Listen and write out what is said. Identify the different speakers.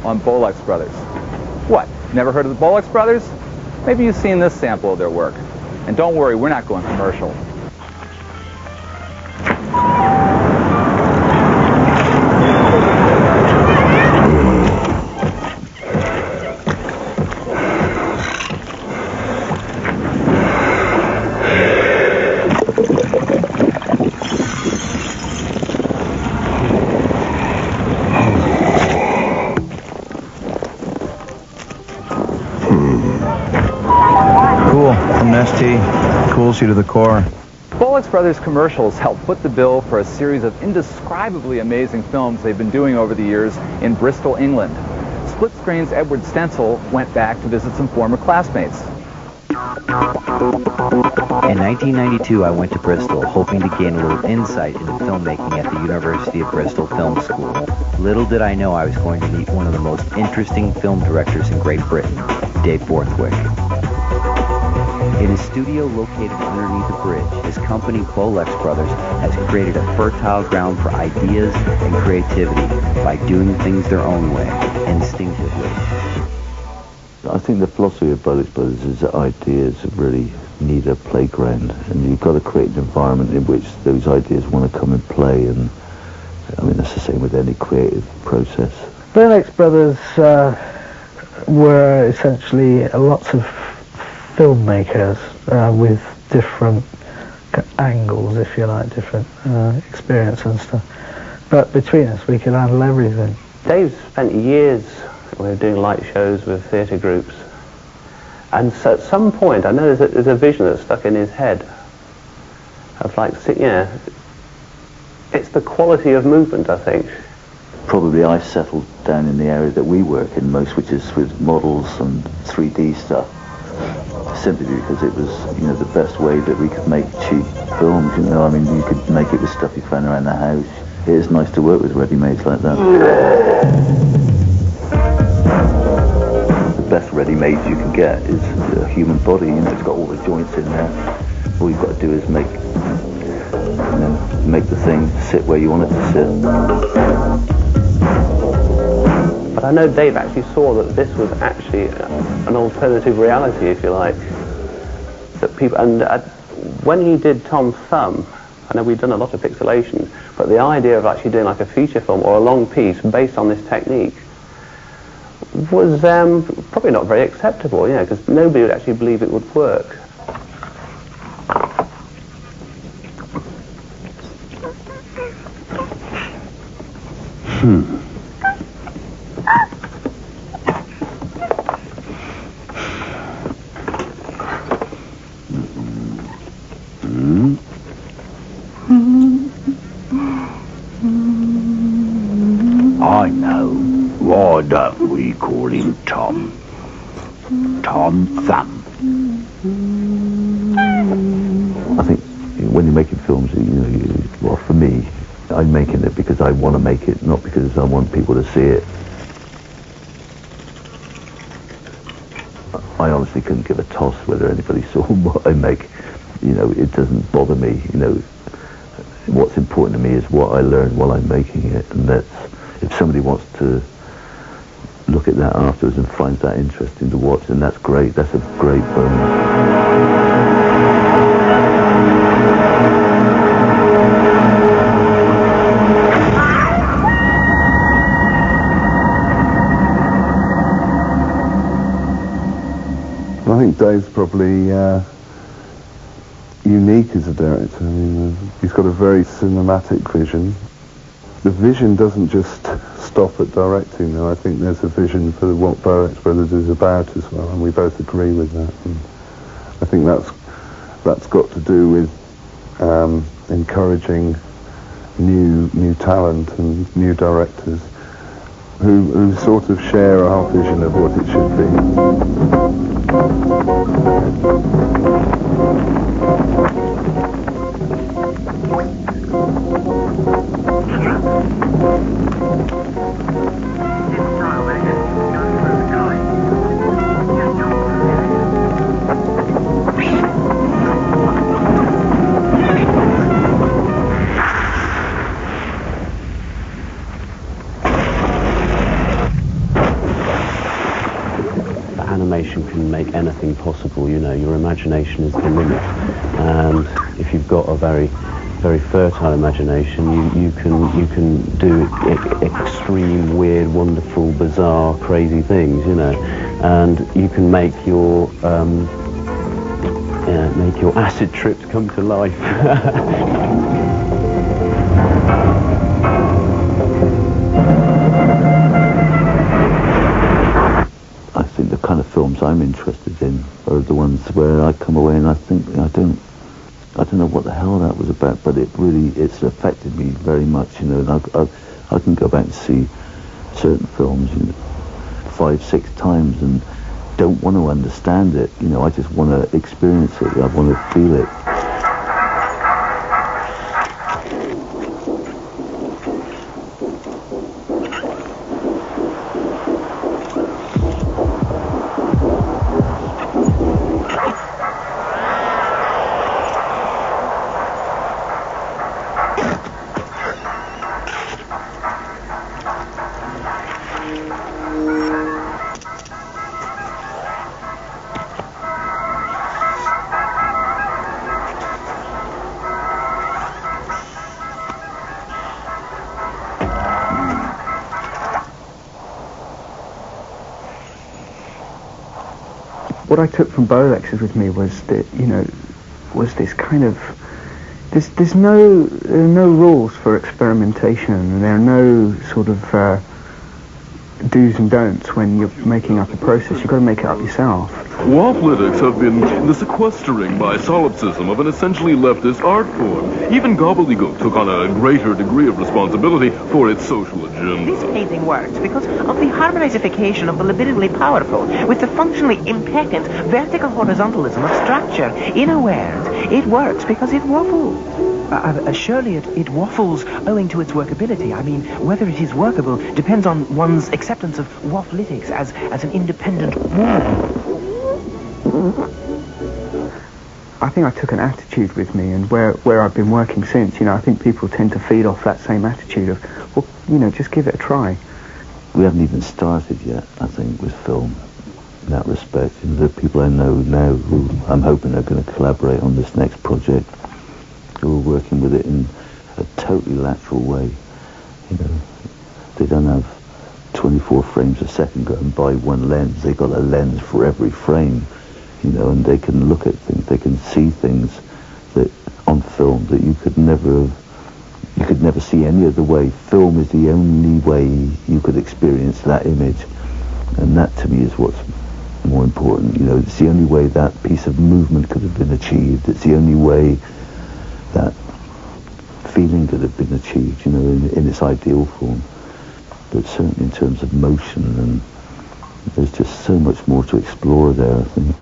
Speaker 1: on bolexbrothers. What, never heard of the bolexbrothers? Maybe you've seen this sample of their work. And don't worry, we're not going commercial.
Speaker 2: Cools you to the core.
Speaker 1: bolexbrothers commercials helped foot the bill for a series of indescribably amazing films they've been doing over the years in Bristol, England. Split Screen's Edward Stencel went back to visit some former classmates.
Speaker 3: In 1992, I went to Bristol, hoping to gain a little insight into filmmaking at the University of Bristol Film School. Little did I know I was going to meet one of the most interesting film directors in Great Britain, Dave Borthwick. In his studio located underneath the bridge, his company, bolexbrothers, has created a fertile ground for ideas and creativity by doing things their own way, instinctively.
Speaker 4: I think the philosophy of bolexbrothers is that ideas really need a playground, and you've got to create an environment in which those ideas want to come and play, and I mean that's the same with any creative process.
Speaker 5: bolexbrothers were essentially lots of filmmakers with different angles, if you like, different experience and stuff. But between us, we could handle everything.
Speaker 6: Dave spent years doing light shows with theatre groups, and so at some point, I know there's a vision that's stuck in his head of like, yeah, it's the quality of movement, I think.
Speaker 4: Probably I settled down in the area that we work in most, which is with models and 3D stuff. Simply because it was, you know, the best way that we could make cheap films, you know. I mean, you could make it with stuff you found around the house. It is nice to work with ready-mades like that. The best ready-mades you can get is a human body, and it's got all the joints in there. All you've got to do is make the thing sit where you want it to sit.
Speaker 6: But I know Dave actually saw that this was actually an alternative reality, if you like. That people, and when he did Tom Thumb, I know we've done a lot of pixelation, but the idea of actually doing like a feature film or a long piece based on this technique was probably not very acceptable, you know, because nobody would actually believe it would work.
Speaker 7: I know. Why don't we call him Tom? Tom Thumb.
Speaker 4: I think when you're making films, well, for me, I'm making it because I want to make it, not because I want people to see it. I honestly couldn't give a toss whether anybody saw what I make. You know, it doesn't bother me. You know, what's important to me is what I learn while I'm making it, and that's, if somebody wants to look at that afterwards and finds that interesting to watch, then that's great. That's a great bonus.
Speaker 8: I think Dave's probably unique as a director. I mean, he's got a very cinematic vision. The vision doesn't just stop at directing, though. I think there's a vision for what bolexbrothers is about as well, and we both agree with that. And I think that's got to do with encouraging new talent and new directors who sort of share our vision of what it should be.
Speaker 6: animation can make anything possible. You know, your imagination is the limit, and if you've got a very fertile imagination, you can do extreme, weird, wonderful, bizarre, crazy things. You know, and you can make your acid trips come to life.
Speaker 4: I think the kind of films I'm interested in are the ones where I come away and I think I don't know what the hell that was about, but it's affected me very much, you know, and I can go back and see certain films, you know, 5, 6 times and don't want to understand it, you know, I just want to experience it, I want to feel it.
Speaker 9: What I took from Bolexes with me was that, you know, was this kind of, there are no rules for experimentation, and there are no sort of do's and don'ts when you're making up a process. You've got to make it up yourself.
Speaker 10: Waffletics have been the sequestering by solipsism of an essentially leftist art form. Even gobbledygook took on a greater degree of responsibility for its social agenda.
Speaker 11: This painting works because of the harmonization of the libidinally powerful with the functionally impeccant vertical horizontalism of structure. In a word, it works because it waffles. Surely it waffles owing to its workability. I mean, whether it is workable depends on one's acceptance of waffletics as an independent wall.
Speaker 9: I think I took an attitude with me, and where I've been working since, you know, I think people tend to feed off that same attitude of, well, you know, just give it a try.
Speaker 4: We haven't even started yet, I think, with film in that respect. You know, the people I know now who I'm hoping are going to collaborate on this next project, who are working with it in a totally lateral way. You know, they don't have 24 frames a second going by one lens. They've got a lens for every frame, you know, and they can look at things, they can see things that on film that you could never see any other way. Film is the only way you could experience that image, and that to me is what's more important. You know, it's the only way that piece of movement could have been achieved. It's the only way that feeling could have been achieved, you know, in its ideal form. But certainly in terms of motion, and there's just so much more to explore there, I think.